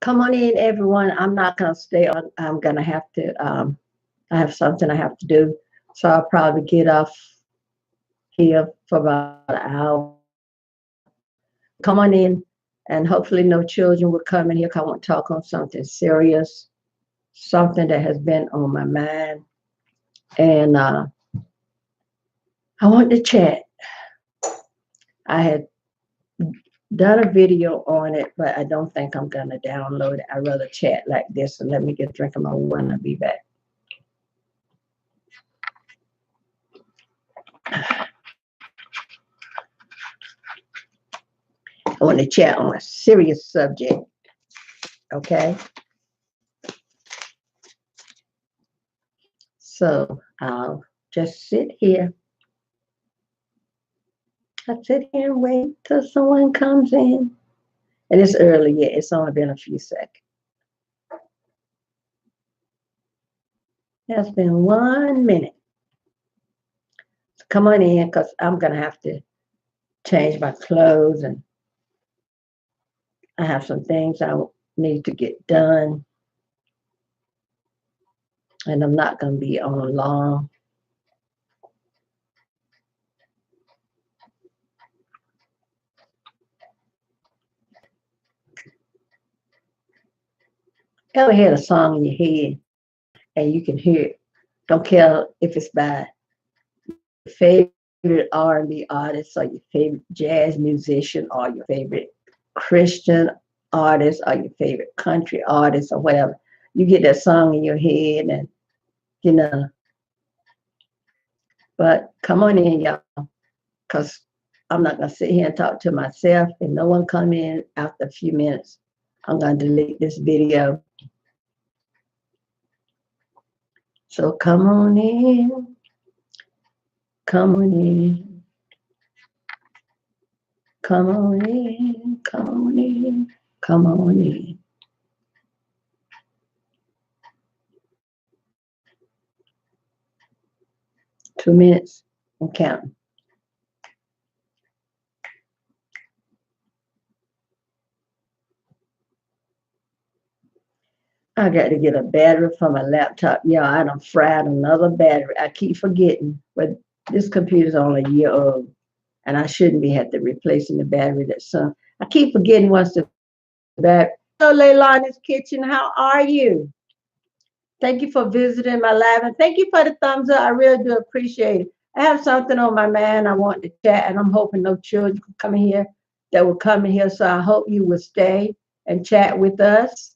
Come on in, everyone. I'm not going to stay on. I'm going to have to, I have something I have to do. So I'll probably get off here for about an hour. Come on in, and hopefully no children will come in here 'cause I want to talk on something serious, something that has been on my mind. And I want to chat. I had done a video on it, but I don't think I'm going to download it. I'd rather chat like this. So let me get a drink of my water and I'll be back. I want to chat on a serious subject, okay? So I'll just sit here. I sit here and wait till someone comes in. And it's early yet. It's only been a few seconds. It's been 1 minute. So come on in because I'm going to have to change my clothes and I have some things I need to get done. And I'm not going to be on long. Ever heard a song in your head and you can hear it? Don't care if it's by your favorite R&B artist or your favorite jazz musician or your favorite Christian artist or your favorite country artist or whatever. You get that song in your head and, you know, but come on in, y'all, because I'm not going to sit here and talk to myself and no one come in after a few minutes. I'm going to delete this video. So come on in. Come on in. Come on in. Come on in. Come on in. Two minutes and counting. I got to get a battery for my laptop. Yeah, I done fried another battery. I keep forgetting, but this computer's only a year old, and I shouldn't be had to replacing the battery that's some. I keep forgetting once the battery. Hello, Leilani's Kitchen. How are you? Thank you for visiting my live, and thank you for the thumbs up. I really do appreciate it. I have something on my mind. I want to chat, and I'm hoping no children can come in here that will come in here. So I hope you will stay and chat with us.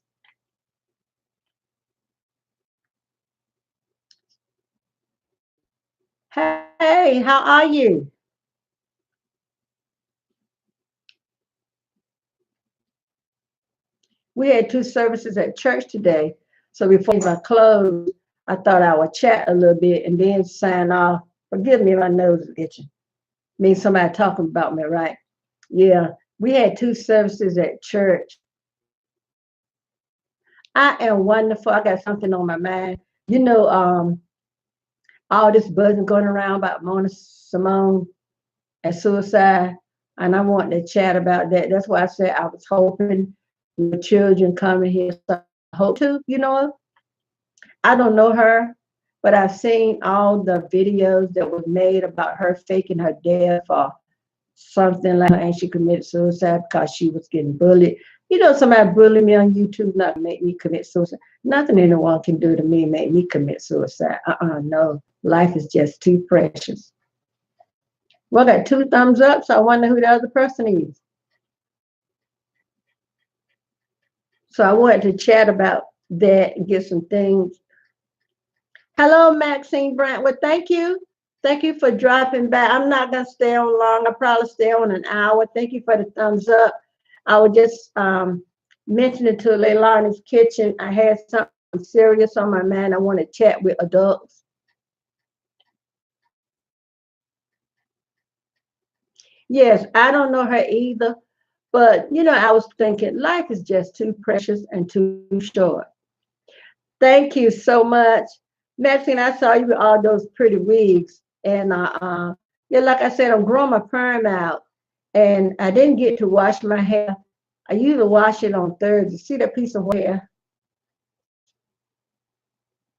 Hey, how are you? We had two services at church today. So before I closed, I thought I would chat a little bit and then sign off. Forgive me, my nose is itching. Means somebody talking about me, right? Yeah. We had two services at church. I am wonderful. I got something on my mind. You know, all this buzzing going around about Mona Symone and suicide. And I wanted to chat about that. That's why I said I was hoping the children coming here. So I hope to, you know, I don't know her, but I've seen all the videos that was made about her faking her death or something like that, and she committed suicide because she was getting bullied. You know, somebody bullied me on YouTube, not make me commit suicide. Nothing anyone can do to me make me commit suicide. No. Life is just too precious. Well, I got two thumbs up, so I wonder who the other person is. So I wanted to chat about that and get some things. Hello, Maxine Brant. Well, thank you. Thank you for dropping by. I'm not going to stay on long. I'll probably stay on an hour. Thank you for the thumbs up. I was just mentioning to Leilani's Kitchen, I had something serious on my mind. I want to chat with adults. Yes, I don't know her either. But, you know, I was thinking life is just too precious and too short. Thank you so much. Maxine, I saw you with all those pretty wigs. And yeah, like I said, I'm growing my perm out. And I didn't get to wash my hair. I usually wash it on Thursday. See that piece of hair?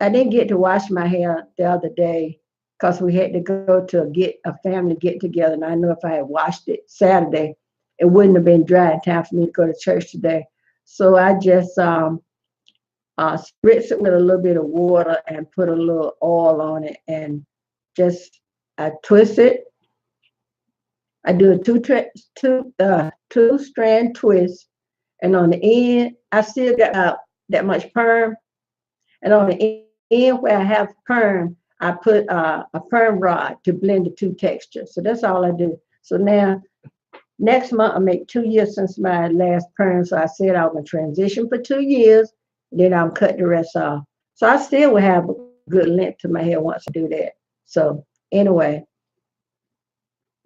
I didn't get to wash my hair the other day because we had to go to get a family get together. And I know if I had washed it Saturday, it wouldn't have been dry in time for me to go to church today. So I just spritz it with a little bit of water and put a little oil on it and just I twist it. I do a two strand twist, and on the end I still got that much perm, and on the end where I have perm, I put a perm rod to blend the two textures. So that's all I do. So now next month I make 2 years since my last perm. So I said I would transition for 2 years, then I'll cut the rest off. So I still will have a good length to my hair once I do that. So anyway,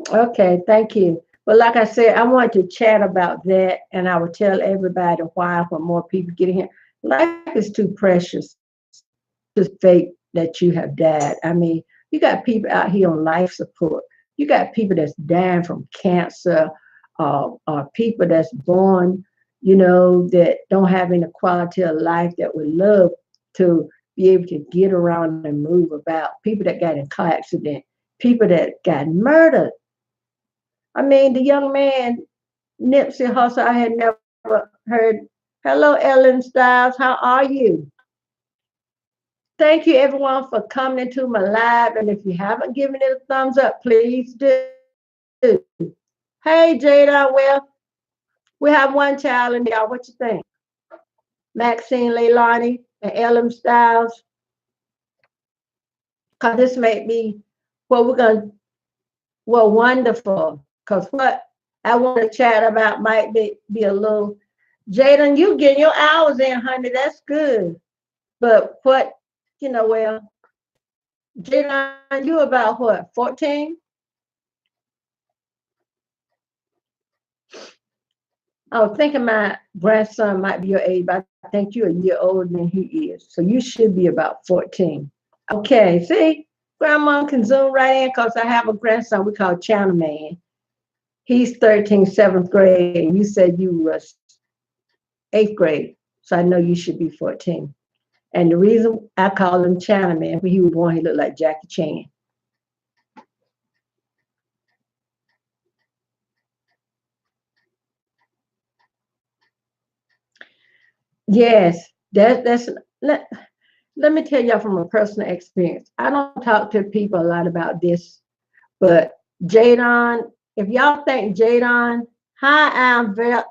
okay, thank you. But like I said, I want to chat about that, and I will tell everybody why when more people get in here. Life is too precious to fake that you have died. I mean, you got people out here on life support. You got people that's dying from cancer, or people that's born, that don't have any quality of life that would love to be able to get around and move about. People that got in car accident, people that got murdered. I mean, the young man, Nipsey Hussle, I had never heard. Hello, Ellen Stiles. How are you? Thank you, everyone, for coming into my live. And if you haven't given it a thumbs up, please do. Hey, Jada. Well, we have one child in there. What you think? Maxine Leilani and Ellen Stiles. Because this may be what we're going to, well, wonderful. Because what I want to chat about might be a little. Jaden, you getting your hours in, honey. That's good. But what, well, Jaden, you about what, 14? I was thinking my grandson might be your age, but I think you're a year older than he is. So you should be about 14. Okay, see, Grandma can zoom right in because I have a grandson we call Channel Man. He's 13, seventh grade, and you said you was eighth grade. So I know you should be 14. And the reason I call him China Man, when he was born, he looked like Jackie Chan. Yes, that's let me tell y'all from a personal experience. I don't talk to people a lot about this, but Jadon, if y'all think Jadon, hi, I'm very.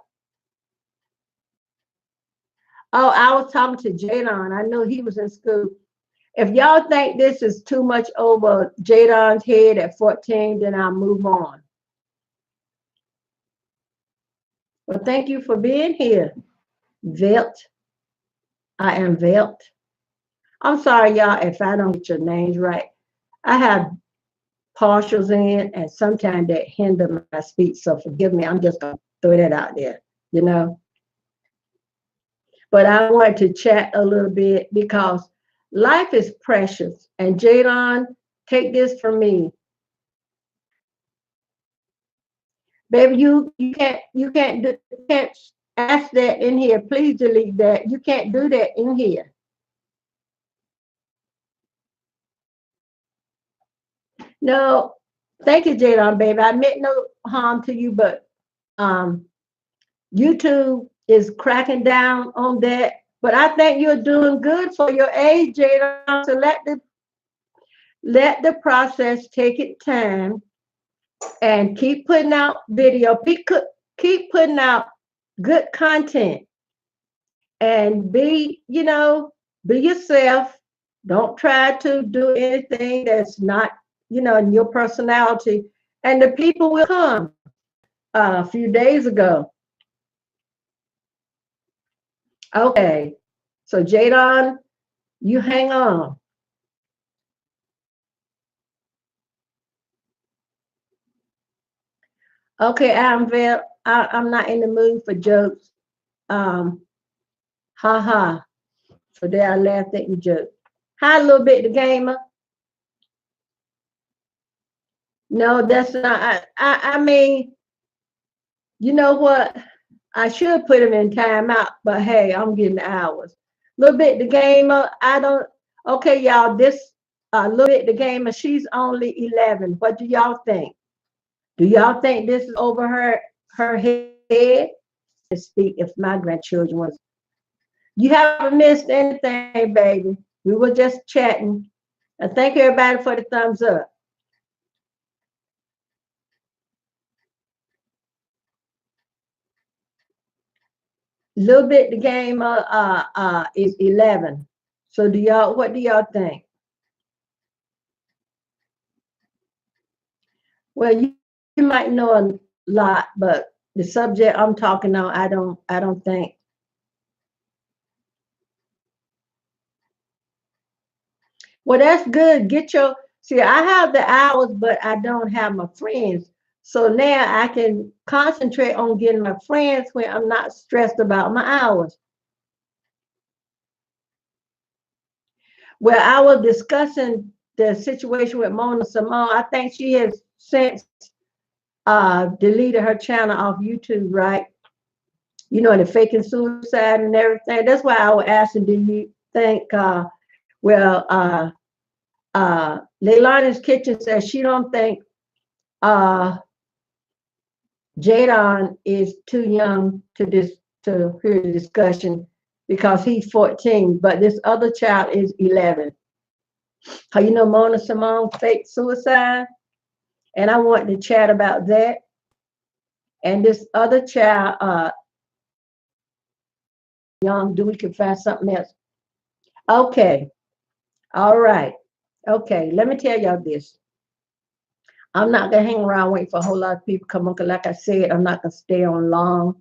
Oh, I was talking to Jadon. I know he was in school. If y'all think this is too much over Jadon's head at 14, then I'll move on. Well, thank you for being here, Velt. I am Velt. I'm sorry, y'all, if I don't get your names right. I have partials in, and sometimes that hinder my speech. So forgive me. I'm just gonna throw that out there, you know. But I wanted to chat a little bit because life is precious. And Jadon, take this from me, baby. You can't ask that in here. Please delete that. You can't do that in here. No, thank you, Jadon, baby. I meant no harm to you, but um, YouTube is cracking down on that. But I think you're doing good for your age, Jadon. So let the process take its time and keep putting out video. Keep putting out good content and be yourself. Don't try to do anything that's not, in your personality. And the people will come. A few days ago. Okay. So Jadon, you hang on. Okay, I'm not in the mood for jokes. Um, Ha ha. So there I laughed at your joke. Hi, little bit the gamer. No, that's not. I mean, you know what? I should put him in timeout, but hey, I'm getting hours. Little bit the gamer, I don't. Okay, y'all. This little bit the gamer. She's only 11. What do y'all think? Do y'all think this is over her head? To speak if my grandchildren was. You haven't missed anything, baby. We were just chatting. And thank everybody for the thumbs up. Little bit the game is 11. So do y'all what do y'all think? Well, you might know a lot, but the subject I'm talking on, I don't think. Well, that's good. Get your see, I have the hours, but I don't have my friends. So now I can concentrate on getting my friends when I'm not stressed about my hours. Well, I was discussing the situation with Mona Simone. I think she has since deleted her channel off YouTube, right? You know, the faking suicide and everything. That's why I was asking, do you think, well, Leilani's Kitchen says she don't think uh, Jadon is too young to hear the discussion because he's 14, but this other child is 11. How you know Mona Simone fake suicide? And I want to chat about that. And this other child, young, do we can find something else? Okay, all right. Okay, let me tell y'all this. I'm not gonna hang around waiting for a whole lot of people to come on. 'Cause like I said, I'm not gonna stay on long.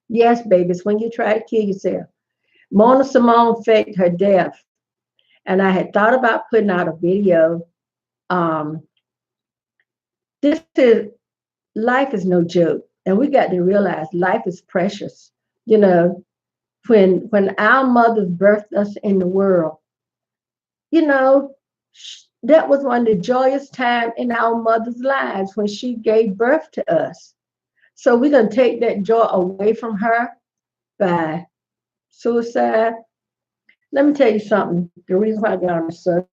Yes, babies, when you try to kill yourself. Mona Simone faked her death. And I had thought about putting out a video. Um, this is life is no joke. And we got to realize life is precious. You know, when our mothers birthed us in the world, you know, that was one of the joyous time in our mother's lives when she gave birth to us. So we're gonna take that joy away from her by suicide. Let me tell you something. The reason why I got on the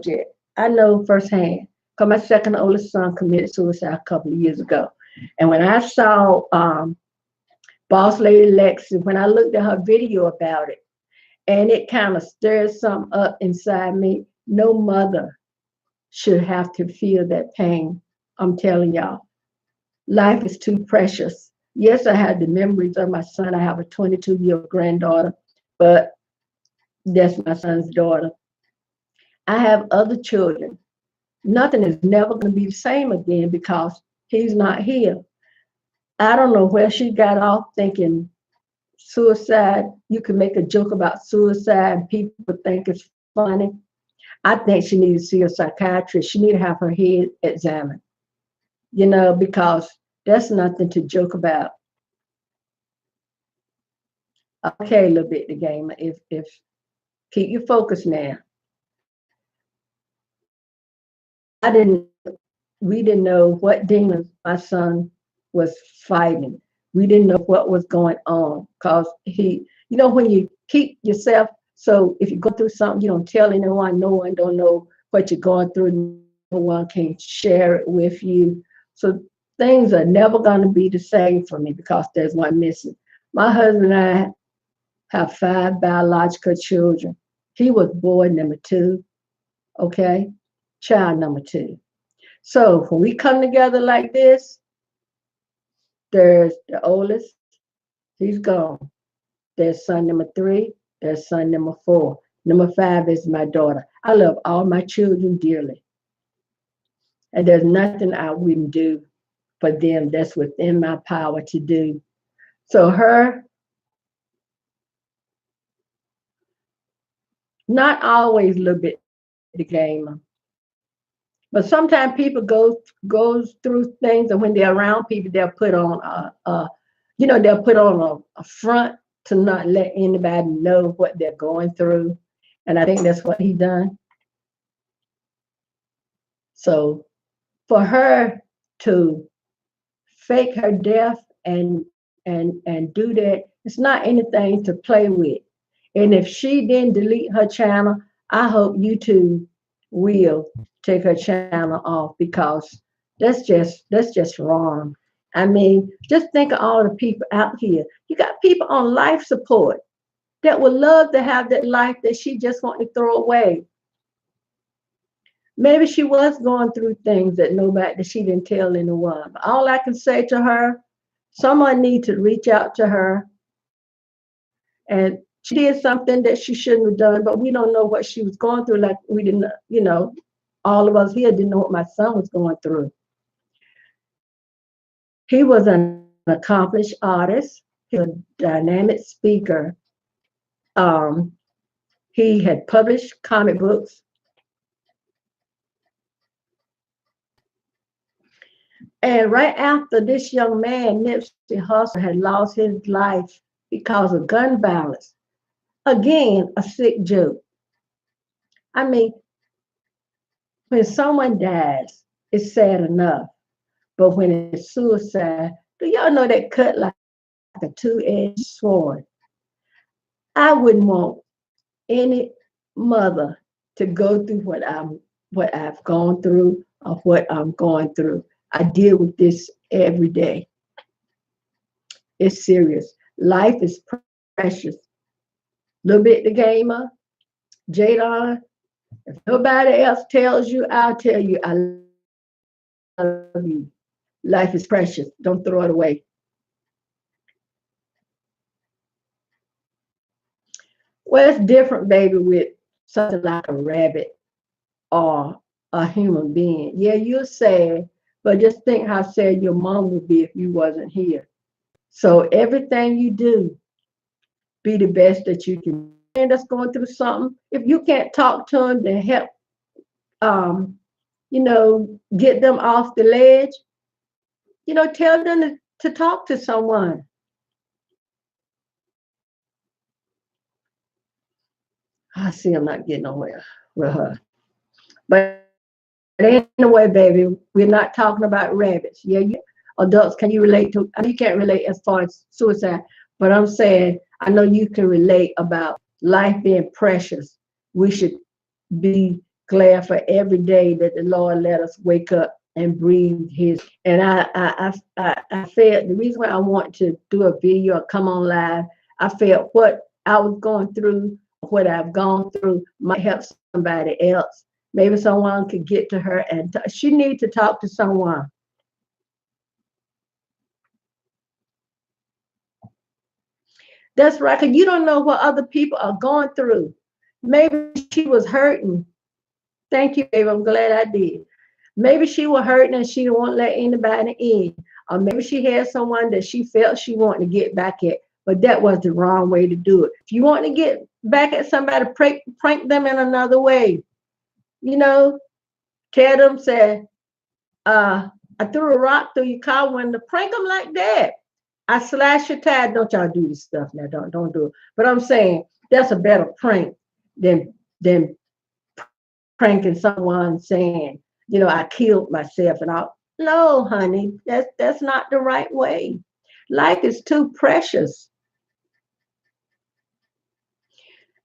subject, I know firsthand. Because my second oldest son committed suicide a couple of years ago. And when I saw Boss Lady Lexi, when I looked at her video about it, and it kind of stirred something up inside me. No mother should have to feel that pain. I'm telling y'all, life is too precious. Yes, I had the memories of my son. I have a 22-year-old granddaughter, but that's my son's daughter. I have other children. Nothing is never going to be the same again because he's not here. I don't know where she got off thinking suicide. You can make a joke about suicide and people think it's funny. I think she needs to see a psychiatrist. She needs to have her head examined, because that's nothing to joke about. Okay, little bit the game. If keep your focus now. I didn't we didn't know what demons my son was fighting. We didn't know what was going on because when you keep yourself, so if you go through something, you don't tell anyone, no one don't know what you're going through, no one can share it with you. So things are never going to be the same for me because there's one missing. My husband and I have 5 biological children. He was boy number 2, okay? Child number 2. So when we come together like this, there's the oldest, he's gone. There's son number 3, there's son number 4. Number 5 is my daughter. I love all my children dearly. And there's nothing I wouldn't do for them that's within my power to do. So her, not always a little bit the gamer. But sometimes people goes through things, and when they're around people, they'll put on they'll put on a front to not let anybody know what they're going through, and I think that's what he done. So for her to fake her death and do that. It's not anything to play with. And if she didn't delete her channel, I hope YouTube will take her channel off, because that's just wrong. I mean, just think of all the people out here. You got people on life support that would love to have that life that she just wanted to throw away. Maybe she was going through things that she didn't tell anyone. But all I can say to her, someone needs to reach out to her. And she did something that she shouldn't have done, but we don't know what she was going through. Like we didn't, all of us here didn't know what my son was going through. He was an accomplished artist. He was a dynamic speaker. Um, he had published comic books. And right after this young man, Nipsey Hussle, had lost his life because of gun violence, again, a sick joke. I mean, when someone dies, it's sad enough. But when it's suicide, do y'all know that cut like a two-edged sword? I wouldn't want any mother to go through what I've gone through or what I'm going through. I deal with this every day. It's serious. Life is precious. Little bit the gamer, Jadon. If nobody else tells you, I'll tell you I love you. Life is precious. Don't throw it away. Well, it's different, baby, with something like a rabbit or a human being. Yeah, you're sad, but just think how sad your mom would be if you wasn't here. So everything you do, be the best that you can. And that's going through something. If you can't talk to them to help, um, get them off the ledge, tell them to talk to someone. I see I'm not getting nowhere with her. But anyway, baby, we're not talking about rabbits. Yeah, adults, can you relate to? I know you can't relate as far as suicide, but I'm saying I know you can relate about life being precious. We should be glad for every day that the Lord let us wake up and breathe His. And I felt the reason why I want to do a video or come on live. I felt what I was going through, what I've gone through, might help somebody else. Maybe someone could get to her and she needs to talk to someone. That's right, because you don't know what other people are going through. Maybe she was hurting. Thank you, baby. I'm glad I did. Maybe she was hurting and she didn't want to let anybody in. Or maybe she had someone that she felt she wanted to get back at, but that was the wrong way to do it. If you want to get back at somebody, prank them in another way. You know, tell them, say, I threw a rock through your car window. Prank them like that. I slashed your tire. Don't y'all do this stuff now. Don't do it. But I'm saying that's a better prank than pranking someone saying, I killed myself and all. No, honey, that's not the right way. Life is too precious.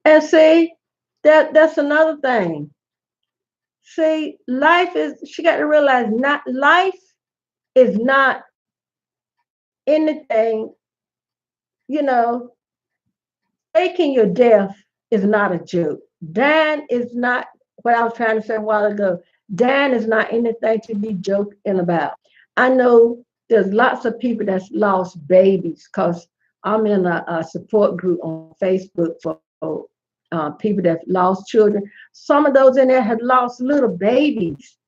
And see, that's another thing. See, she got to realize life is not anything, you know, faking your death is not a joke. Dying is not what I was trying to say a while ago. Dying is not anything to be joking about. I know there's lots of people that's lost babies because I'm in a support group on Facebook for people that lost children. Some of those in there have lost little babies,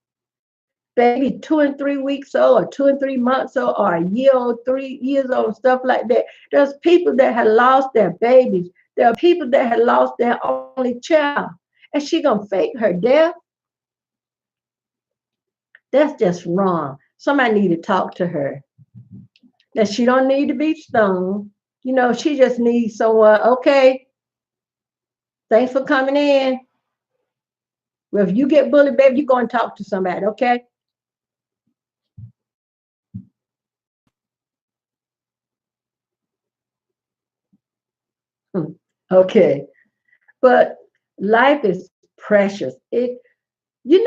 baby 2 and 3 weeks old, or 2 and 3 months old, or a year old, 3 years old, stuff like that. There's people that had lost their babies. There are people that had lost their only child. And she gonna fake her death? That's just wrong. Somebody need to talk to her. That she don't need to be stoned. She just needs someone, okay, thanks for coming in. Well, if you get bullied, baby, you go and talk to somebody, okay? Okay. But life is precious. You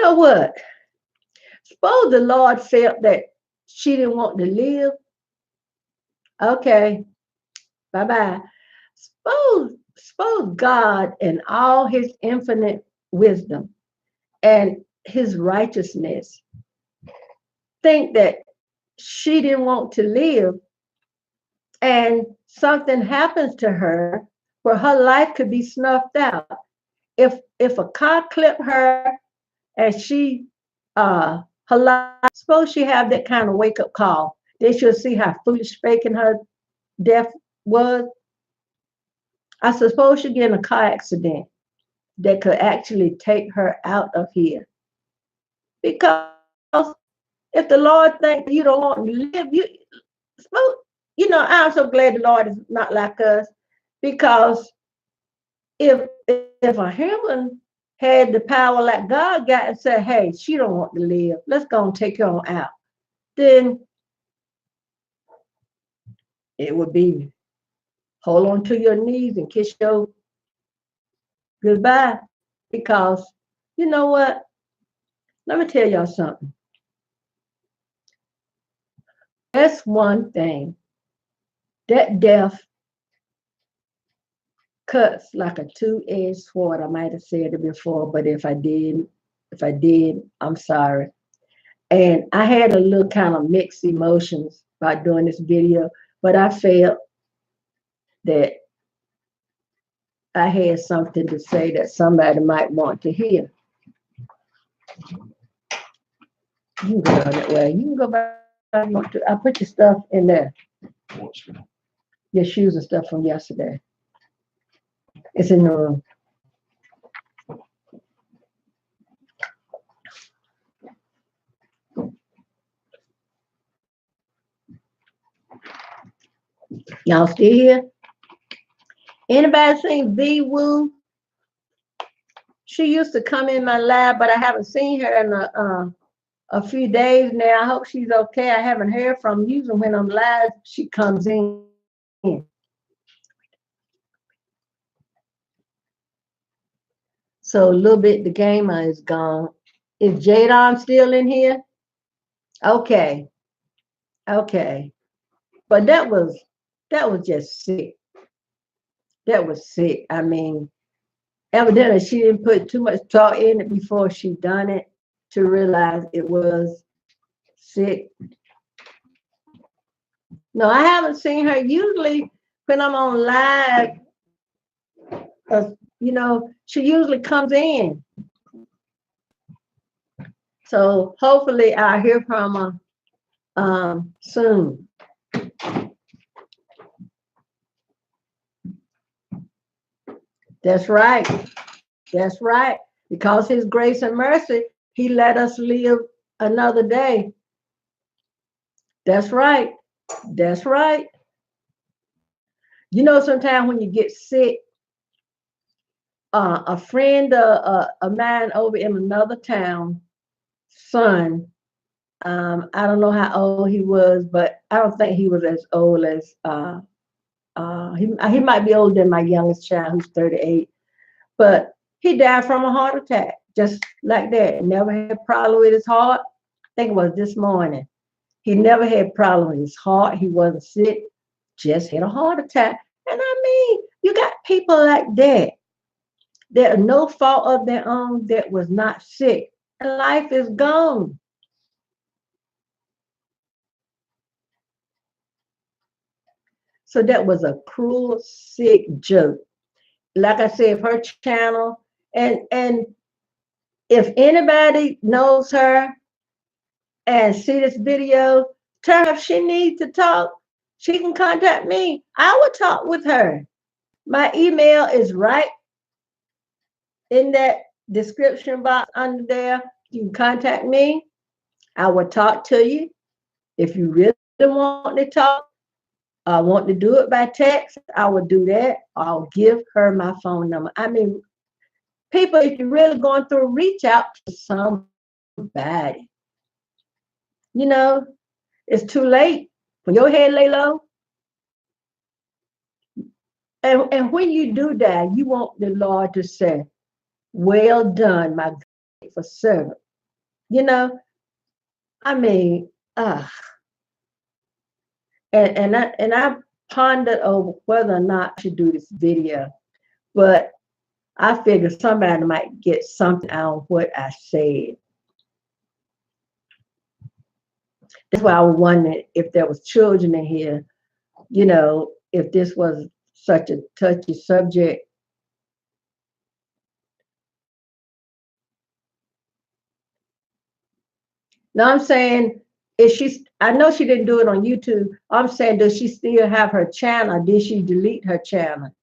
know what? Suppose the Lord felt that she didn't want to live. Okay, bye-bye. Suppose God and all his infinite wisdom and his righteousness think that she didn't want to live and something happens to her where her life could be snuffed out. If a car clipped her and she her life, suppose she have that kind of wake up call, they should see how foolish faking her death was. I suppose she get in a car accident that could actually take her out of here. Because if the Lord thinks you don't want to live, suppose, I'm so glad the Lord is not like us. Because if a human had the power like God got and said, hey, she don't want to live, let's go and take her on out, then it would be hold on to your knees and kiss your goodbye. Because you know what? Let me tell y'all something. That's one thing. That death cuts like a two-edged sword. I might have said it before, but if I did, I'm sorry. And I had a little kind of mixed emotions about doing this video, but I felt that I had something to say that somebody might want to hear. You can go down that way. You can go back. I put your stuff in there. Your shoes and stuff from yesterday. It's in the room. Y'all still here? Anybody seen V Woo? She used to come in my lab, but I haven't seen her in a few days now. I hope she's okay. I haven't heard from her. Usually when I'm live, she comes in. So a little bit, the gamer is gone. Is Jadon still in here? Okay, okay. But that was just sick. That was sick. I mean, evidently she didn't put too much thought in it before she done it to realize it was sick. No, I haven't seen her. Usually when I'm on live, she usually comes in. So hopefully I'll hear from her soon. That's right. That's right. Because his grace and mercy, he let us live another day. That's right. That's right. Sometimes when you get sick, a friend of mine over in another town, son, I don't know how old he was, but I don't think he was as old as he might be older than my youngest child, who's 38. But he died from a heart attack, just like that. Never had a problem with his heart. I think it was this morning. He never had a problem with his heart. He wasn't sick, just had a heart attack. And I mean, you got people like that are no fault of their own that was not sick. And life is gone. So that was a cruel, sick joke. Like I said, her channel, and if anybody knows her and see this video, tell her if she needs to talk, she can contact me. I will talk with her. My email is right in that description box under there. You can contact me. I will talk to you. If you really want to talk, I want to do it by text, I will do that. I'll give her my phone number. I mean, people, if you're really going through, reach out to somebody. It's too late. When your head lay low, And when you do that, you want the Lord to say, well done, my faithful servant. You know, I mean, and I pondered over whether or not I should do this video, but I figured somebody might get something out of what I said. That's why I was wondering if there was children in here, if this was such a touchy subject. Now I'm saying, is she? I know she didn't do it on YouTube. I'm saying, does she still have her channel? Or did she delete her channel?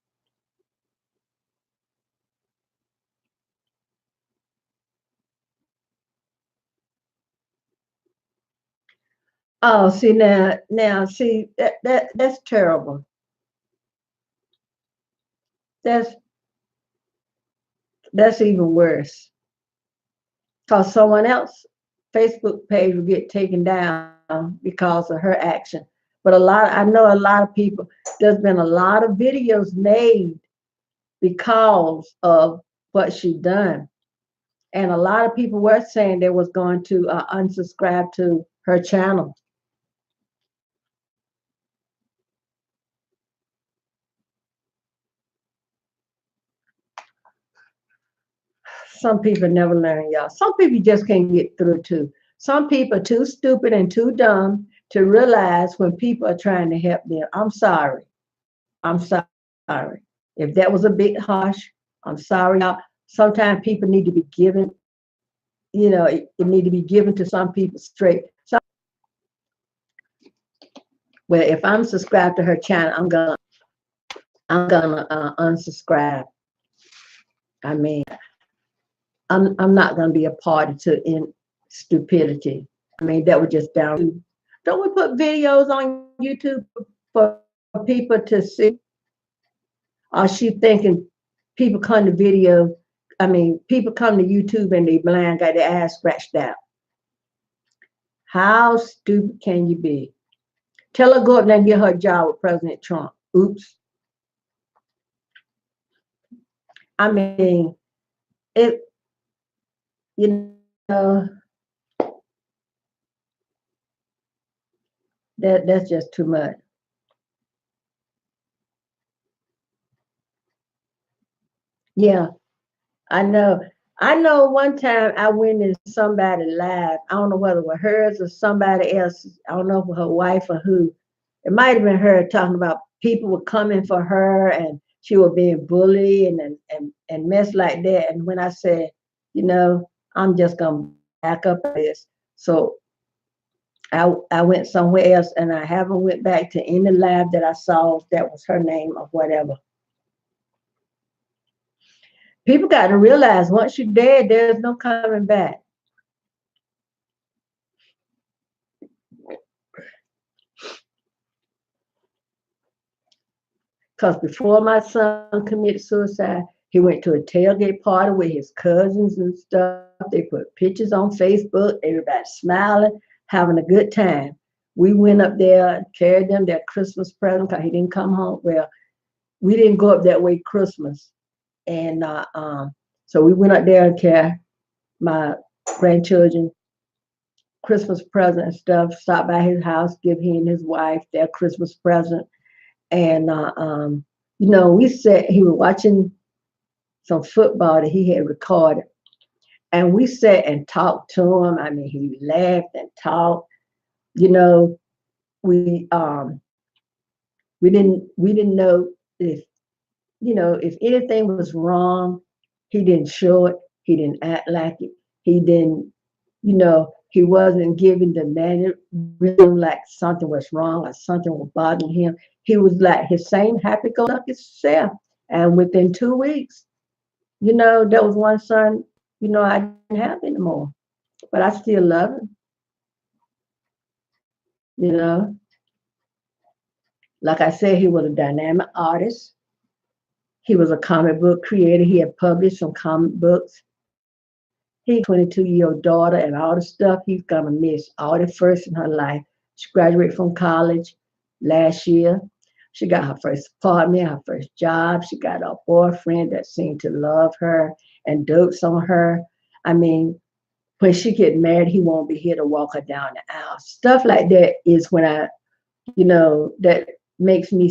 Oh, see now, see that's terrible. That's that's even worse. Because someone else Facebook page will get taken down because of her action. But I know a lot of people. There's been a lot of videos made because of what she done. And a lot of people were saying they was going to unsubscribe to her channel. Some people never learn, y'all. Some people just can't get through too. Some people are too stupid and too dumb to realize when people are trying to help them. I'm sorry. I'm sorry. If that was a bit harsh, I'm sorry, y'all. Sometimes people need to be given, it need to be given to some people straight. Well, if I'm subscribed to her channel, I'm gonna unsubscribe. I mean, I'm not gonna be a party to in stupidity. I mean, that was just down. Don't we put videos on YouTube for people to see? Or she thinking people come to video? I mean, people come to YouTube and they blind, got their ass scratched out. How stupid can you be? Tell her go up there and get her job with President Trump. Oops. I mean, it. You know that's just too much. Yeah, I know. I know one time I went in somebody live. I don't know whether it was hers or somebody else. I don't know if it was her wife or who. It might have been her talking about people were coming for her and she was being bullied and mess like that. And when I said, I'm just gonna back up this. So I went somewhere else and I haven't went back to any live that I saw that was her name or whatever. People got to realize once you're dead, there's no coming back. Because before my son committed suicide, he went to a tailgate party with his cousins and stuff. They put pictures on Facebook, everybody smiling, having a good time. We went up there, carried them their Christmas present because he didn't come home. Well, we didn't go up that way Christmas. And so we went up there and carried my grandchildren Christmas present and stuff, stopped by his house, give he and his wife their Christmas present. And, we sat, he was watching some football that he had recorded. And we sat and talked to him. I mean, he laughed and talked. You know, we we didn't know if anything was wrong. He didn't show it. He didn't act like it. He didn't, he wasn't giving the mannerism like something was wrong or something was bothering him. He was like his same happy-go-lucky self. And within 2 weeks, there was one son, I didn't have anymore. But I still love him, you know. Like I said, he was a dynamic artist. He was a comic book creator. He had published some comic books. He 22-year-old daughter and all the stuff he's gonna miss all the first in her life. She graduated from college last year. She got her first apartment, her first job. She got a boyfriend that seemed to love her and dotes on her. I mean, when she get married, he won't be here to walk her down the aisle. Stuff like that is when that makes me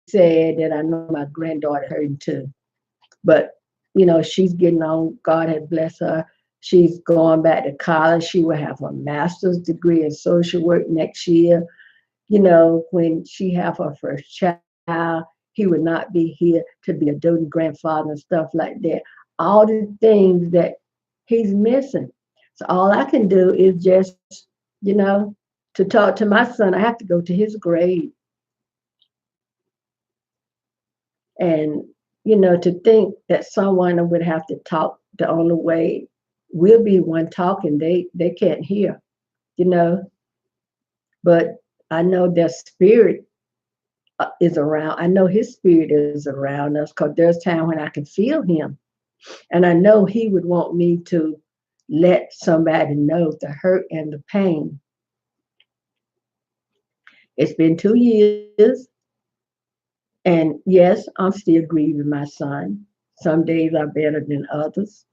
sad that I know my granddaughter hurting too. But, she's getting on. God has blessed her. She's going back to college. She will have a master's degree in social work next year. When she have her first child, he would not be here to be a doting grandfather and stuff like that. All the things that he's missing. So all I can do is just, you know, to talk to my son, I have to go to his grave. And, to think that someone would have to talk the only way we'll be one talking, they can't hear, you know. But I know their spirit is around. I know his spirit is around us because there's time when I can feel him. And I know he would want me to let somebody know the hurt and the pain. It's been 2 years. And yes, I'm still grieving my son. Some days are better than others.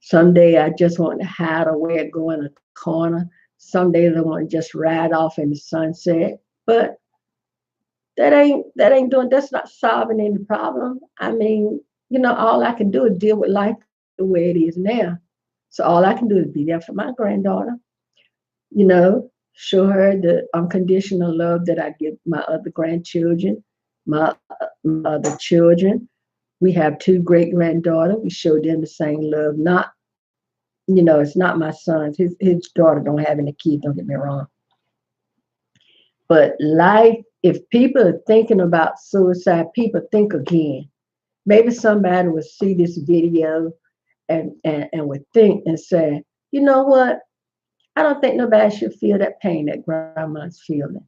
Some days I just want to hide away and go in a corner. Some days I want to just ride off in the sunset. But that's not solving any problem. I mean, all I can do is deal with life the way it is now. So all I can do is be there for my granddaughter, show her the unconditional love that I give my other grandchildren, my other children. We have two great granddaughters. We show them the same love. Not, it's not my son's. His daughter don't have any kids, don't get me wrong. But life, if people are thinking about suicide, people think again. Maybe somebody will see this video and would think and say, you know what? I don't think nobody should feel that pain that grandma's feeling.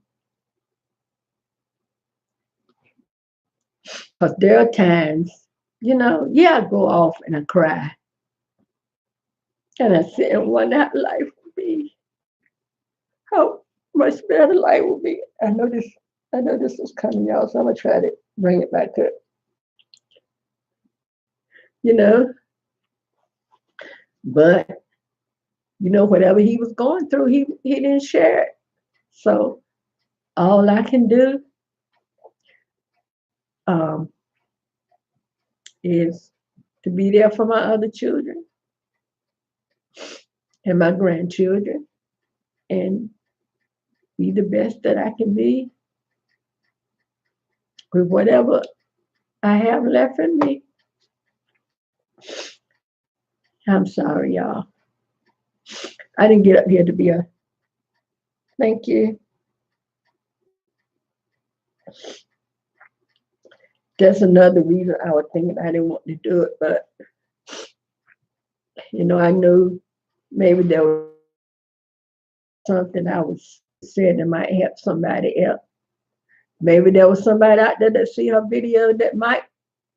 Because there are times, I go off and I cry. And I sit and wonder how life would be, how much better life would be. I know this is coming, y'all, so I'm gonna try to bring it back up. You know, but whatever he was going through, he didn't share it. So all I can do um, is to be there for my other children and my grandchildren and be the best that I can be with whatever I have left in me. I'm sorry, y'all. I didn't get up here to be a thank you. That's another reason I was thinking I didn't want to do it, but I knew maybe there was something I was said that might help somebody else. Maybe there was somebody out there that see her video that might,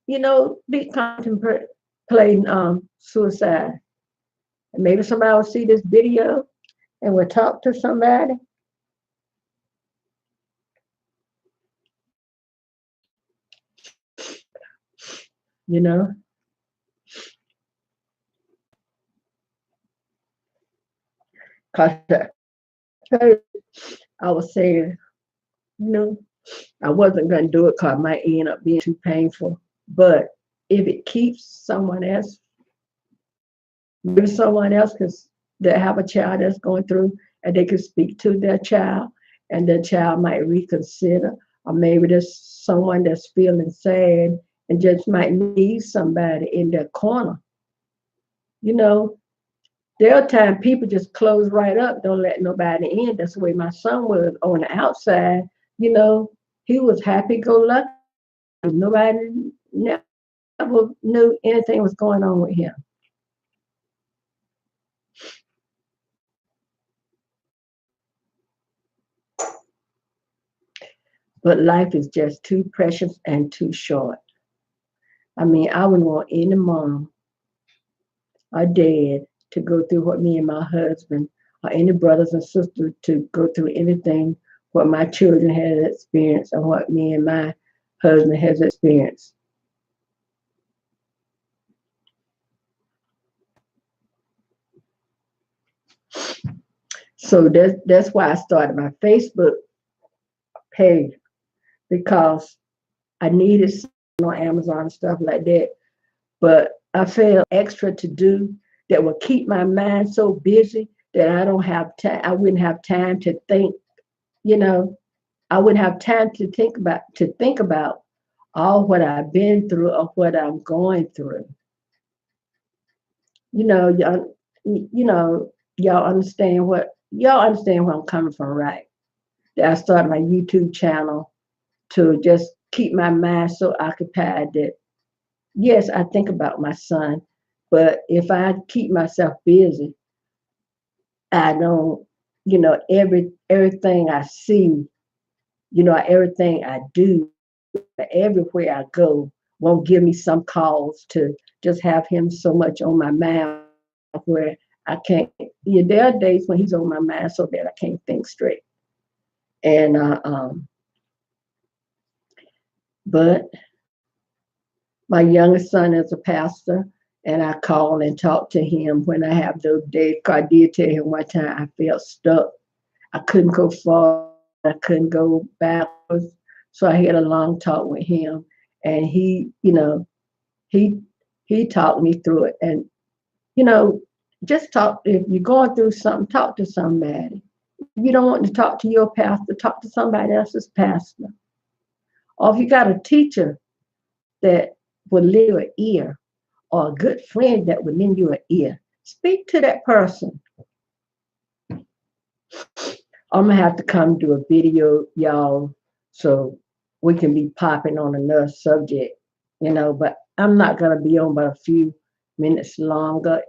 be contemplating suicide. And maybe somebody will see this video and will talk to somebody. Because I was saying, I wasn't going to do it because it might end up being too painful. But if it keeps someone else, maybe someone else that have a child that's going through and they could speak to their child and their child might reconsider. Or maybe there's someone that's feeling sad and just might need somebody in their corner. There are times people just close right up, don't let nobody in. That's the way my son was on the outside. He was happy-go-lucky. Nobody never knew anything was going on with him. But life is just too precious and too short. I mean, I wouldn't want any mom or dad to go through what me and my husband or any brothers and sisters to go through anything what my children had experienced and what me and my husband has experienced. So that's why I started my Facebook page, because I needed something on Amazon and stuff like that. But I felt extra to do that would keep my mind so busy that I don't have time. I wouldn't have time to think, you know, I wouldn't have time to think about all what I've been through or what I'm going through. You know, y'all understand where I'm coming from, right? That I started my YouTube channel to just keep my mind so occupied that yes, I think about my son, but if I keep myself busy, I don't, everything I see, everything I do, everywhere I go, won't give me some cause to just have him so much on my mind where I can't. Yeah, there are days when he's on my mind so that I can't think straight. And but my youngest son is a pastor, and I call and talk to him when I have those days. 'Cause I did tell him one time I felt stuck. I couldn't go forward. I couldn't go backwards. So I had a long talk with him, and he he talked me through it. And you know, just talk. If you're going through something, talk to somebody. If you don't want to talk to your pastor, talk to somebody else's pastor. Or if you got a teacher that will lend you an ear, or a good friend that will lend you an ear, speak to that person. I'm gonna have to come do a video, y'all, so we can be popping on another subject, but I'm not gonna be on but a few minutes longer.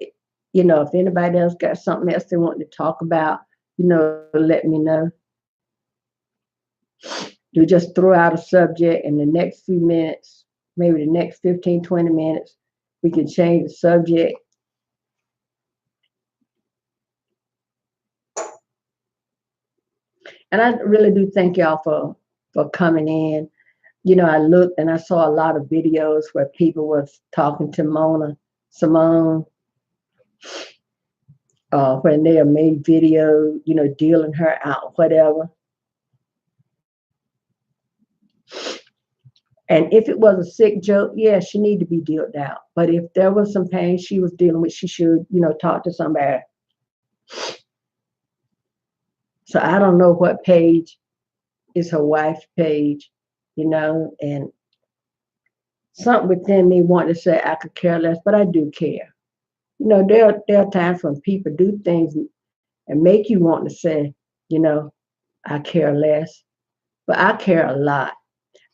If anybody else got something else they want to talk about, let me know. You just throw out a subject in the next few minutes, maybe the next 15, 20 minutes, we can change the subject. And I really do thank y'all for coming in. I looked and I saw a lot of videos where people was talking to Mona Symone, when they made video, dealing her out, whatever. And if it was a sick joke, yeah, she need to be dealt out. But if there was some pain she was dealing with, she should, talk to somebody. So I don't know what page is her wife's page, and something within me wanted to say I could care less, but I do care. There are times when people do things and make you want to say, you know, I care less, but I care a lot.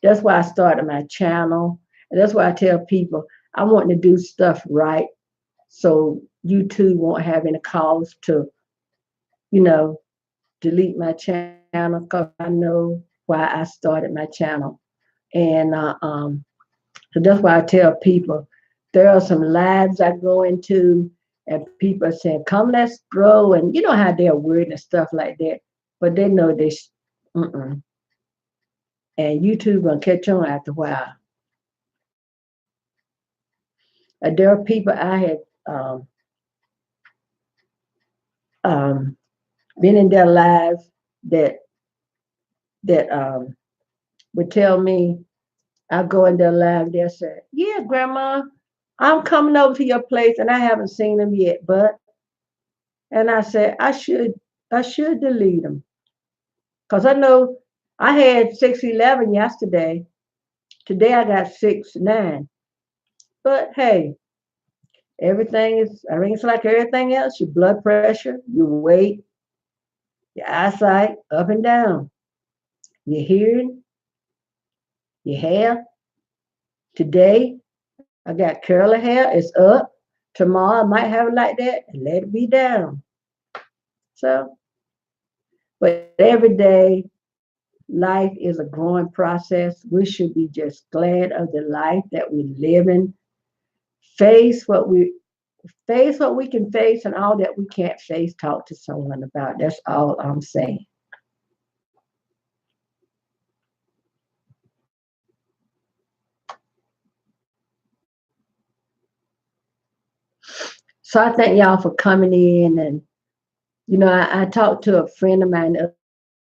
That's why I started my channel. And that's why I tell people I want to do stuff right so YouTube won't have any cause to, you know, delete my channel, because I know why I started my channel. And so that's why I tell people there are some lives I go into, and people are saying, come, let's grow. And you know how they're weird and stuff like that. But they know this. Mm-mm. And YouTube gonna catch on after a while. There are people I had um, um, been in their lives that would tell me, I go in their lives, they'll say, yeah, grandma, I'm coming over to your place and I haven't seen them yet, but and I said I should delete them. Because I know I had 611 yesterday. Today I got 6-9. But hey, everything's like everything else. Your blood pressure, your weight, your eyesight, up and down. Your hearing, your hair. Today I got curly hair, it's up. Tomorrow I might have it like that and let it be down. So, but every day life is a growing process. We should be just glad of the life that we live in. Face what we face what we can face, and all that we can't face, talk to someone about. That's all I'm saying. So I thank y'all for coming in. And, I talked to a friend of mine the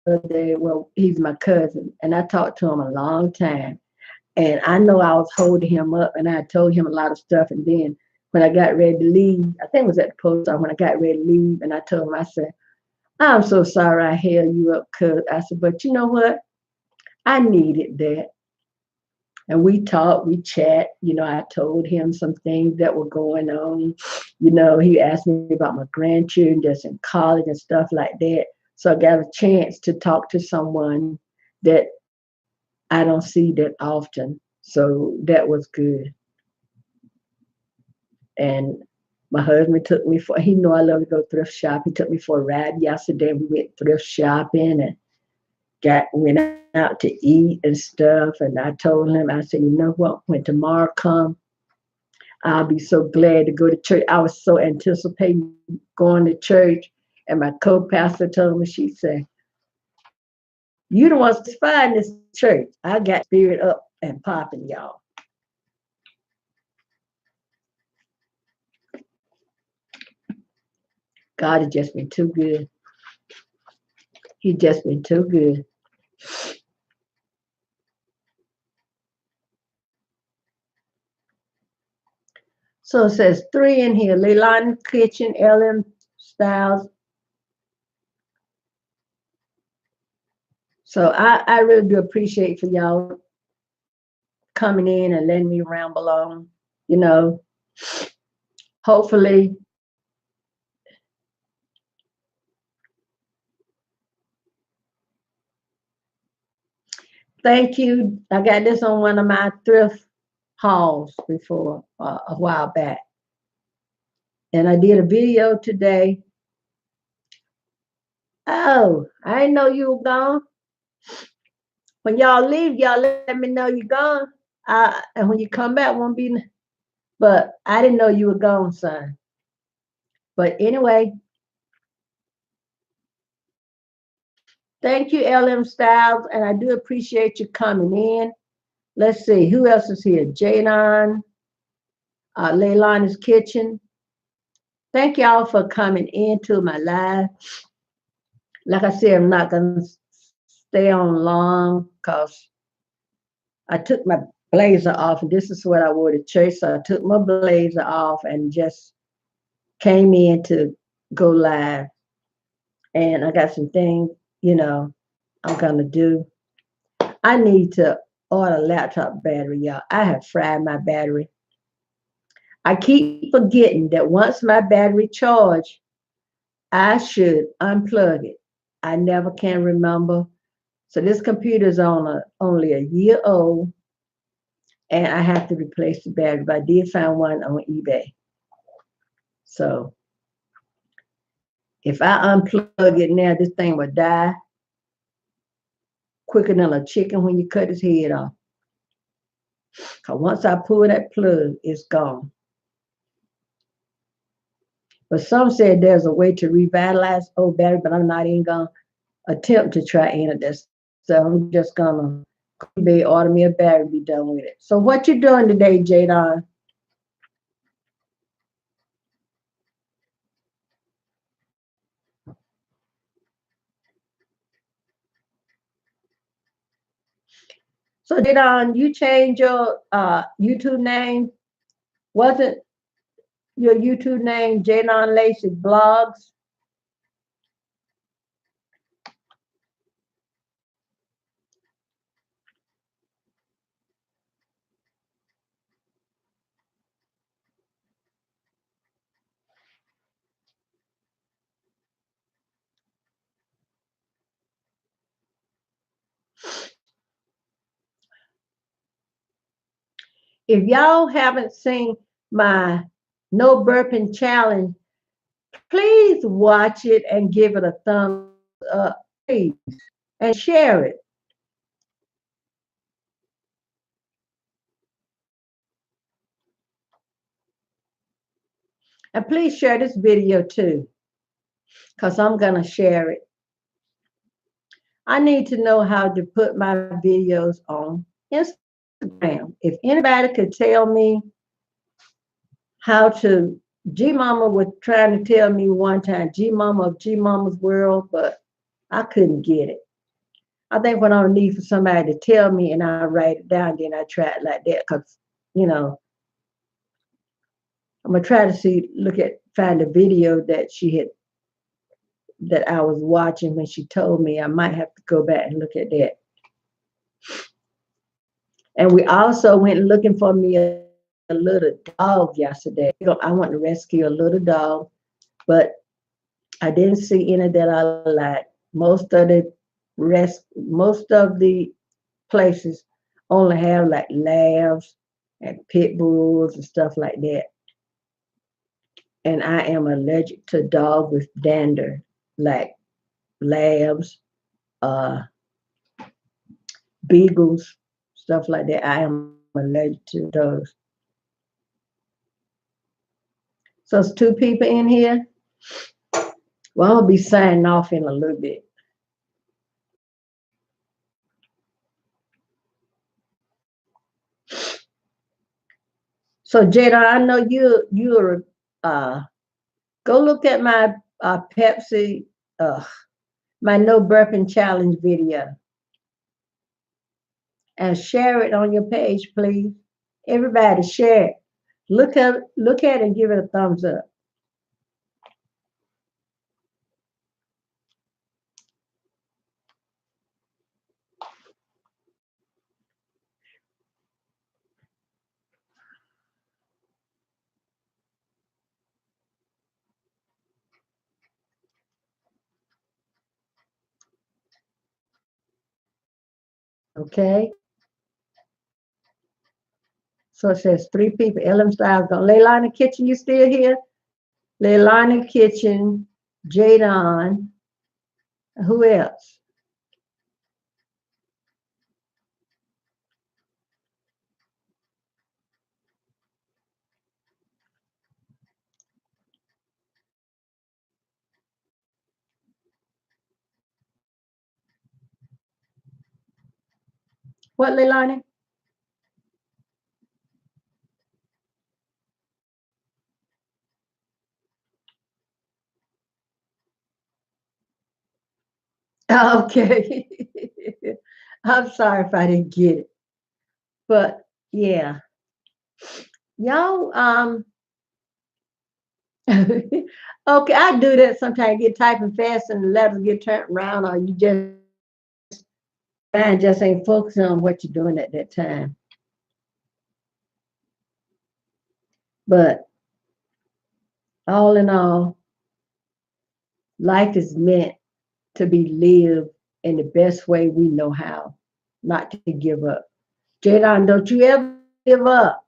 other day. Well, he's my cousin. And I talked to him a long time. And I know I was holding him up and I told him a lot of stuff. And then when I got ready to leave, I think it was at the post office when I got ready to leave, and I told him, I said, I'm so sorry I held you up, cuz. I said, but you know what? I needed that. And we talked, we chat. I told him some things that were going on. He asked me about my grandchildren that's in college and stuff like that. So I got a chance to talk to someone that I don't see that often. So that was good. And my husband took me he know I love to go thrift shop. He took me for a ride yesterday. We went thrift shopping and went out to eat and stuff. And I told him, I said, you know what? When tomorrow come, I'll be so glad to go to church. I was so anticipating going to church. And my co-pastor told me, she said, you the ones find this church. I got spirit up and popping, y'all. God has just been too good. He's just been too good. So it says three in here. Leilani Kitchen, LM Styles. So I really do appreciate for y'all coming in and letting me ramble on. You know, hopefully thank you. I got this on one of my thrift hauls before a while back. And I did a video today. Oh, I didn't know you were gone. When y'all leave, y'all let me know you're gone. And when you come back, won't be. But I didn't know you were gone, son. But anyway, thank you, LM Styles, and I do appreciate you coming in. Let's see, who else is here? Jadon, Leilani's Kitchen. Thank y'all for coming into my live. Like I said, I'm not going to stay on long because I took my blazer off, and this is what I wore to church. So I took my blazer off and just came in to go live. And I got some things, I'm going to do. I need to order a laptop battery, y'all. I have fried my battery. I keep forgetting that once my battery charged, I should unplug it. I never can remember. So this computer is only a year old, and I have to replace the battery. But I did find one on eBay. So if I unplug it now, this thing will die quicker than a chicken when you cut his head off. Because once I pull that plug, it's gone. But some said there's a way to revitalize old battery, but I'm not even going to attempt to try any of this. So I'm just going to eBay, order me a battery, be done with it. So what you doing today, Jadon? So Jadon, you changed your YouTube name? Wasn't your YouTube name Jadon Lacey Blogs? If y'all haven't seen my no burping challenge, please watch it and give it a thumbs up, please, and share it. And please share this video too, because I'm going to share it. I need to know how to put my videos on Instagram. If anybody could tell me how to G Mama was trying to tell me one time, G Mama of G Mama's world, but I couldn't get it. I think what I need for somebody to tell me and I write it down, then I try it like that. Cause, you know, I'm gonna try to find a video that I was watching when she told me. I might have to go back and look at that. And we also went looking for me a little dog yesterday. I want to rescue a little dog, but I didn't see any that I liked. Most of the places only have like labs and pit bulls and stuff like that. And I am allergic to dogs with dander, like labs, uh, beagles, stuff like that. I am allergic to those. So it's two people in here. Well, I'm gonna be signing off in a little bit. So Jada, I know you're go look at my Pepsi uh my no burping challenge video and share it on your page, please. Everybody share it. Look at it and give it a thumbs up. Okay. So it says three people. Ellen Styles gone. Leilani Kitchen, you still here? Leilani Kitchen, Jadon. Who else? What, Leilani? Okay. I'm sorry if I didn't get it. But yeah. Y'all, okay, I do that sometimes. Get typing fast and the letters get turned around, or you just mind just ain't focusing on what you're doing at that time. But all in all, life is meant to be lived in the best way we know how, not to give up. Jadon, don't you ever give up.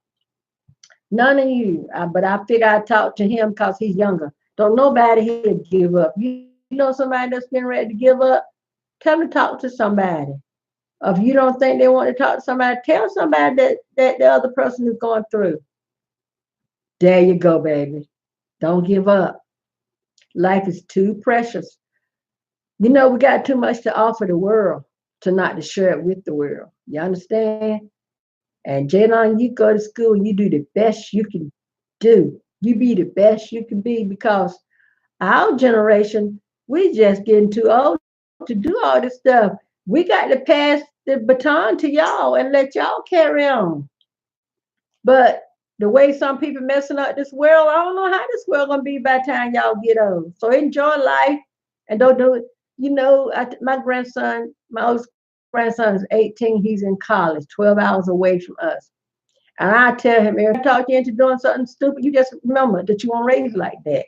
None of you. But I figure I talk to him because he's younger. Don't nobody here give up. You know somebody that's been ready to give up? Tell them to talk to somebody. If you don't think they want to talk to somebody, tell somebody that the other person is going through. There you go, baby. Don't give up. Life is too precious. You know, we got too much to offer the world to not to share it with the world. You understand? And Jadon, you go to school and you do the best you can do. You be the best you can be because our generation, we just getting too old to do all this stuff. We got to pass the baton to y'all and let y'all carry on. But the way some people messing up this world, I don't know how this world gonna be by the time y'all get old. So enjoy life and don't do it. You know, my grandson, my oldest grandson is 18. He's in college, 12 hours away from us. And I tell him, every time I talk you into doing something stupid, you just remember that you weren't raised like that.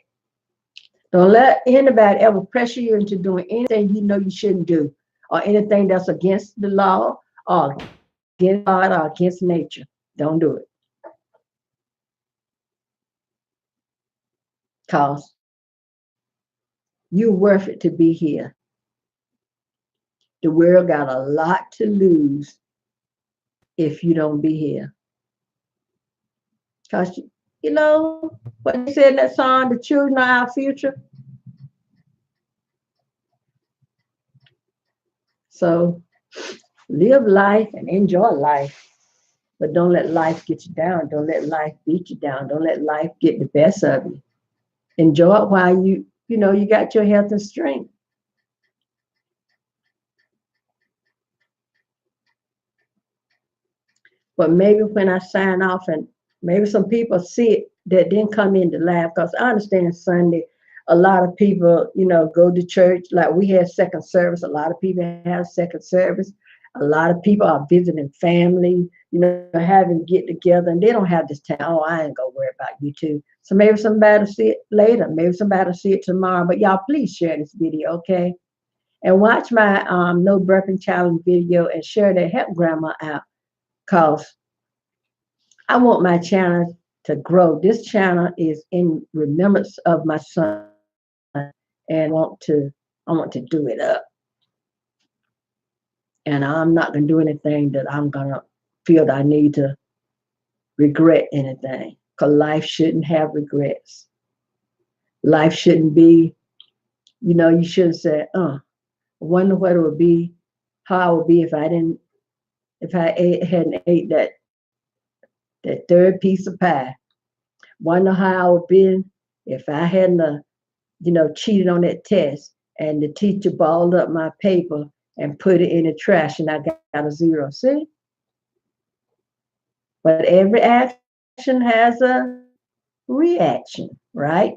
Don't let anybody ever pressure you into doing anything you know you shouldn't do or anything that's against the law or against God or against nature. Don't do it. Cause you're worth it to be here. The world got a lot to lose if you don't be here. Cause you know what they said in that song, the children are our future. So live life and enjoy life. But don't let life get you down. Don't let life beat you down. Don't let life get the best of you. Enjoy it while you got your health and strength. But maybe when I sign off, and maybe some people see it that didn't come in to laugh, because I understand Sunday, a lot of people, go to church. Like we had second service. A lot of people have second service. A lot of people are visiting family, having get together, and they don't have this time. Oh, I ain't gonna worry about you too. So maybe somebody will see it later. Maybe somebody will see it tomorrow. But y'all, please share this video, okay? And watch my no burping challenge video and share that. Help grandma out, cause I want my channel to grow. This channel is in remembrance of my son, and I want to do it up. And I'm not gonna do anything that I'm gonna feel that I need to regret anything. Because life shouldn't have regrets. Life shouldn't be, you shouldn't say, I wonder what it would be, how I would be if hadn't ate that third piece of pie. Wonder how I would be if I hadn't cheated on that test and the teacher balled up my paper and put it in the trash and I got a 0. See? But every action has a reaction, right?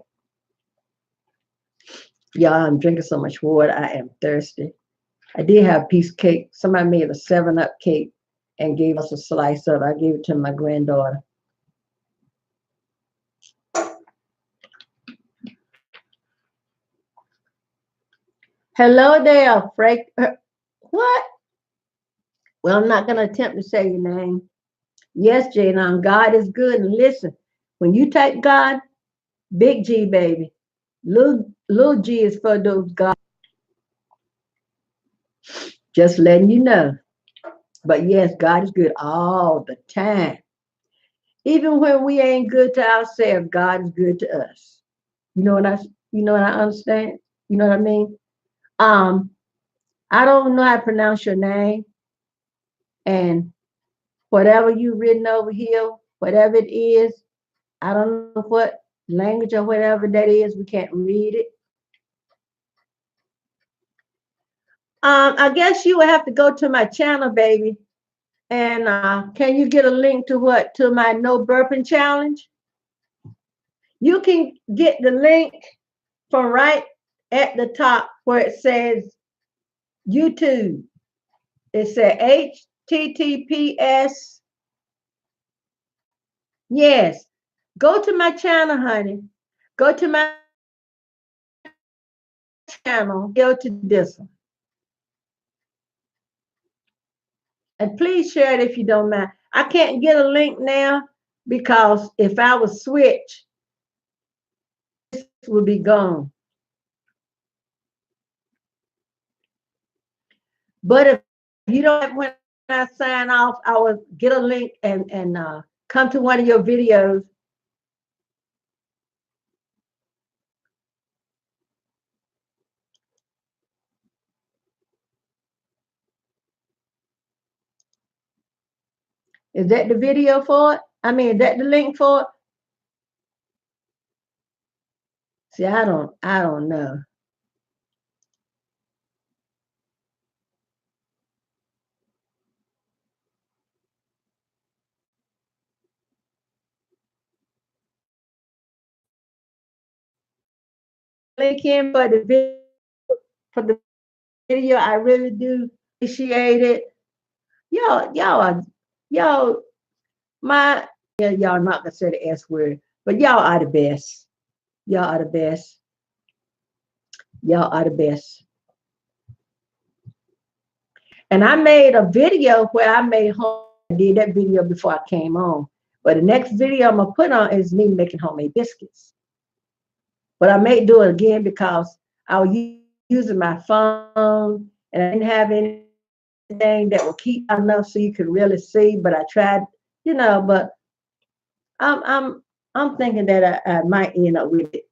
Y'all, I'm drinking so much water. I am thirsty. I did have a piece of cake. Somebody made a 7-Up cake and gave us a slice of it. I gave it to my granddaughter. Hello there, Frank. What? Well, I'm not going to attempt to say your name. Yes, Jadon, God is good. And listen, when you take God, big G, baby. Little G is for those God. Just letting you know. But yes, God is good all the time. Even when we ain't good to ourselves, God is good to us. You know what I understand? You know what I mean? I don't know how to pronounce your name. And whatever you written over here, whatever it is, I don't know what language or whatever that is. We can't read it. I guess you will have to go to my channel, baby. And can you get a link to my no burping challenge? You can get the link from right at the top where it says YouTube. It says HTTPS. Yes. Go to my channel, honey. Go to my channel. Go to this one. And please share it if you don't mind. I can't get a link now because if I would switch, this would be gone. But if you don't, when I sign off, I will get a link and come to one of your videos. Is that the video for it? I mean, is that the link for it? See, I don't know. Link in for the video. I really do appreciate it. Y'all, y'all not gonna say the S word, but y'all are the best. Y'all are the best. Y'all are the best. And I made a video where I made home. I did that video before I came on. But the next video I'm gonna put on is me making homemade biscuits. But I may do it again because I was using my phone and I didn't have anything that would keep enough so you could really see. But I tried, but I'm thinking that I might end up with it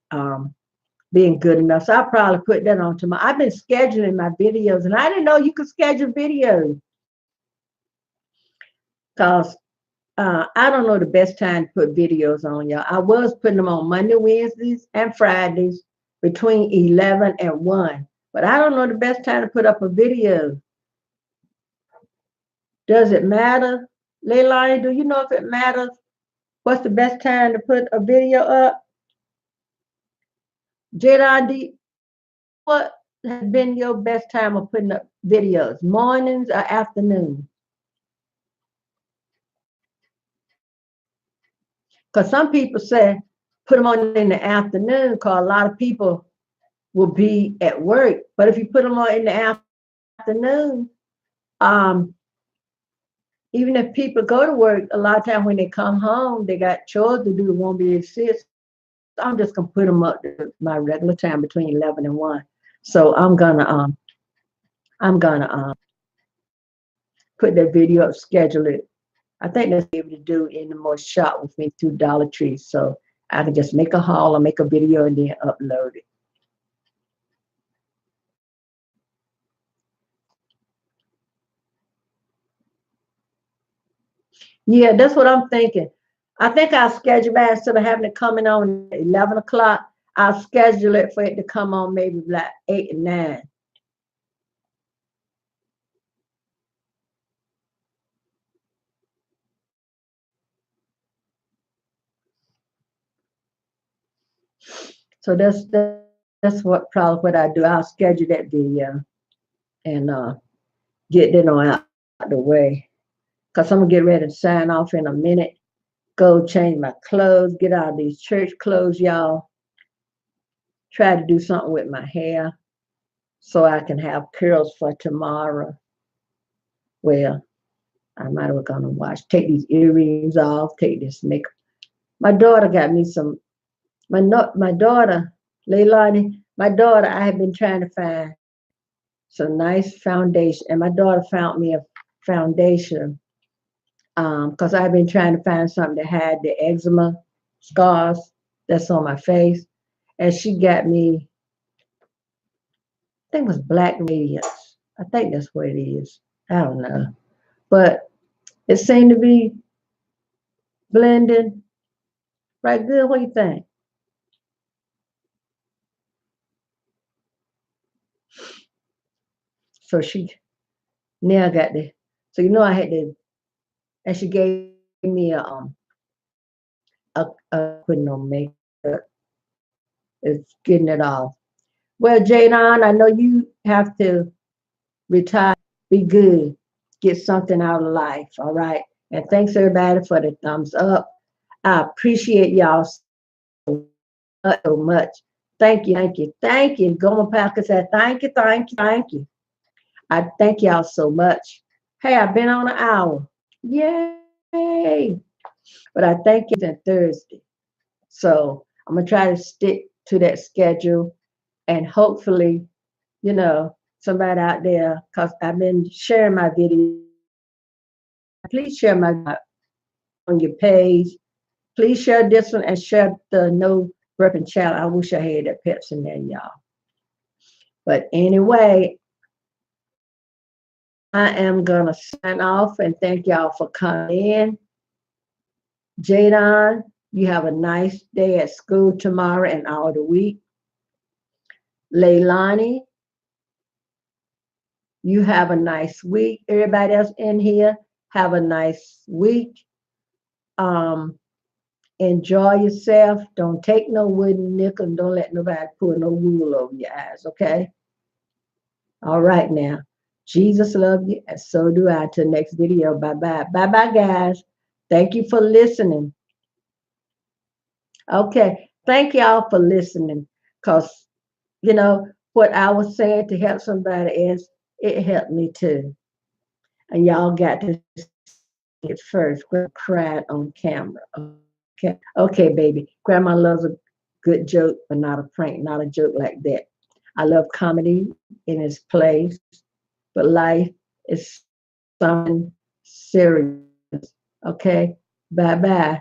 being good enough. So I'll probably put that on tomorrow. I've been scheduling my videos and I didn't know you could schedule videos. Because I don't know the best time to put videos on, y'all. I was putting them on Monday, Wednesdays, and Fridays between 11 and 1. But I don't know the best time to put up a video. Does it matter? Leilani, do you know if it matters? What's the best time to put a video up? Jada, what has been your best time of putting up videos? Mornings or afternoons? Because some people say put them on in the afternoon because a lot of people will be at work. But if you put them on in the afternoon, um, even if people go to work, a lot of times when they come home, they got chores to do, won't be able to see it. So I'm just gonna put them up to my regular time between 11 and 1. So I'm gonna put that video up, schedule it. I think that's able to do in the more shop with me through Dollar Tree. So I can just make a haul or make a video and then upload it. Yeah, that's what I'm thinking. I think I'll schedule that instead of having it coming on at 11 o'clock. I'll schedule it for it to come on maybe like 8 and 9. So that's what probably what I do. I'll schedule that video and get that on out the way. Because I'm gonna get ready to sign off in a minute. Go change my clothes, get out of these church clothes, y'all. Try to do something with my hair so I can have curls for tomorrow. Well, I might have gonna watch. Take these earrings off. Take this makeup. My daughter got me some. My daughter, Leilani. My daughter. I have been trying to find some nice foundation, and my daughter found me a foundation. Because I've been trying to find something that had the eczema scars that's on my face, and she got me. I think it was Black Radiance. I think that's what it is. I don't know, but it seemed to be blending right good. What do you think? So she now got the. So I had to, and she gave me a putting on makeup. It's getting it off. Well, Jadon, I know you have to retire. Be good. Get something out of life. All right. And thanks everybody for the thumbs up. I appreciate y'all so much. Thank you, thank you, thank you. Goma Parker said, thank you, thank you, thank you. I thank y'all so much. Hey, I've been on an hour. Yay. But I thank you on Thursday. So I'm going to try to stick to that schedule and hopefully, somebody out there, because I've been sharing my video. Please share my on your page. Please share this one and share the No Repping Channel. I wish I had that Pepsi in there, y'all. But anyway, I am going to sign off and thank y'all for coming in. Jadon, you have a nice day at school tomorrow and all the week. Leilani, you have a nice week. Everybody else in here, have a nice week. Enjoy yourself. Don't take no wooden nickel and don't let nobody pull no wool over your eyes, okay? All right now. Jesus love you, and so do I. Till next video. Bye-bye. Bye-bye, guys. Thank you for listening. Okay. Thank y'all for listening. Because, what I was saying to help somebody else, it helped me too. And y'all got to see it first. Grandma cried on camera. Okay. Okay, baby. Grandma loves a good joke, but not a prank, not a joke like that. I love comedy in its place, but life is something serious. Okay. Bye bye.